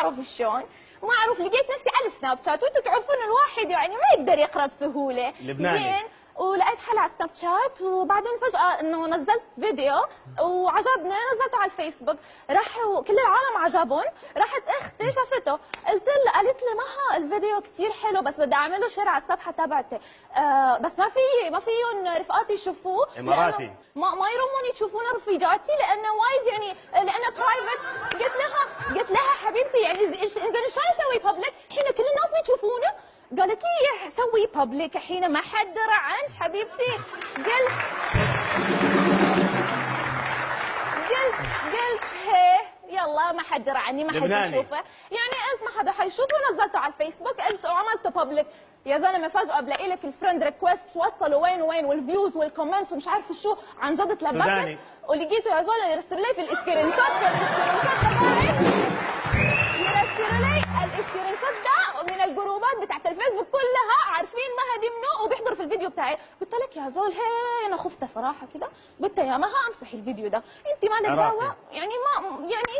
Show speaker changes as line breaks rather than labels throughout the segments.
اعرف شلون، ما اعرف لقيت نفسي على السناب شات، وانتم تعرفون الواحد يعني ما يقدر يقرا بسهوله.
لبناني.
زين ولقيت حالي على سناب شات، وبعدين فجأة انه نزلت فيديو وعجبني، نزلته على الفيسبوك، راح كل العالم عجبهم، راحت اختي شافته، قالت لي مها الفيديو كثير حلو بس بدي اعمل له شير على الصفحة تبعتي، بس ما فيهم رفقاتي يشوفوه،
اماراتي
ما يرموني تشوفون رفيجاتي لانه وايد يعني لانه برايفت. قلت لها حبيبتي يعني انزين شلون اسوي بابليك؟ الحين كل الناس بيشوفونه. قالت لي سوي بابليك الحين ما حد درى عنك حبيبتي. قلت هي يلا ما حد درى عني، ما حد يشوفه، يعني قلت ما حدا حيشوفه، ونزلته على الفيسبوك، قلت وعملته بابليك. يا زلمه فجأة بلاقي لك الفريند ريكويست وصلوا وين وين، والفيوز والكومنتس ومش عارفه شو، عن جد تلبكت ولقيته يا زلمه يرسل لي في السكرين شوت السكرين شوت ده من الجروبات بتاعت الفيسبوك كلها عارفين مها منو وبيحضروا في الفيديو بتاعي. قلت لك يا زول هي انا خفت صراحه كده، قلت يا مها امسحي الفيديو ده، انت مالك دعوه، يعني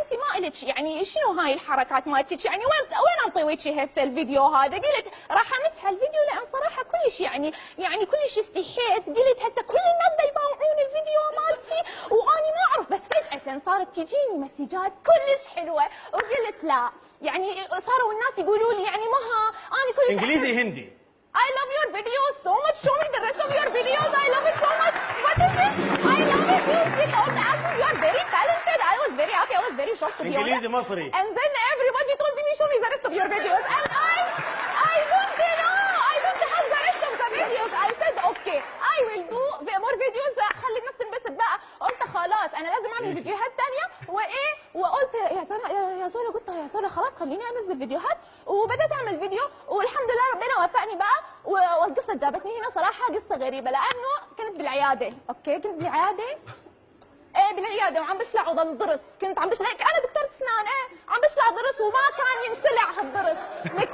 انت ما الك يعني شنو هاي الحركات مالتك، يعني وين انطي وجهي هسه الفيديو هذا. قلت راح امسح الفيديو لان صراحه كلش يعني كلش استحيت، قلت هسه كل الناس دا يباوعون الفيديو مالتي واني ما اعرف، بس فجاه صارت تجيني مسجات كلش حلوه، وقلت لا يعني صاروا الناس يقولوا لي يعني مها انا كلش
انجليزي هندي.
I love your videos so much. Show me the rest of your videos. I love it so much. What is it? I love it. You did all the acting. You are very talented. I was very happy. I was very shocked to be honest.
انجليزي مصري.
And then everybody told me show me the rest of your videos. And I don't know. I don't have the rest of the videos. I said okay. I will do more videos. خلي الناس تنبسط بقى. قلت خلاص أنا لازم أعمل فيديوهات تانية وإيه، وقلت يا زولا قلت يا زولا خلاص خليني أنزل فيديوهات، وبدأت أعمل فيديو والحمد لله ربنا وفقني بقى. والقصة جابتني هنا صراحة قصة غريبة، لأنه كنت بالعيادة، أوكي كنت بالعيادة، بالعيادة وعم بشلع عضل الضرس، كنت عم بشلع، أنا دكتورة أسنان، عم بشلع ضرس وما كان ينشلع هالضرس، لك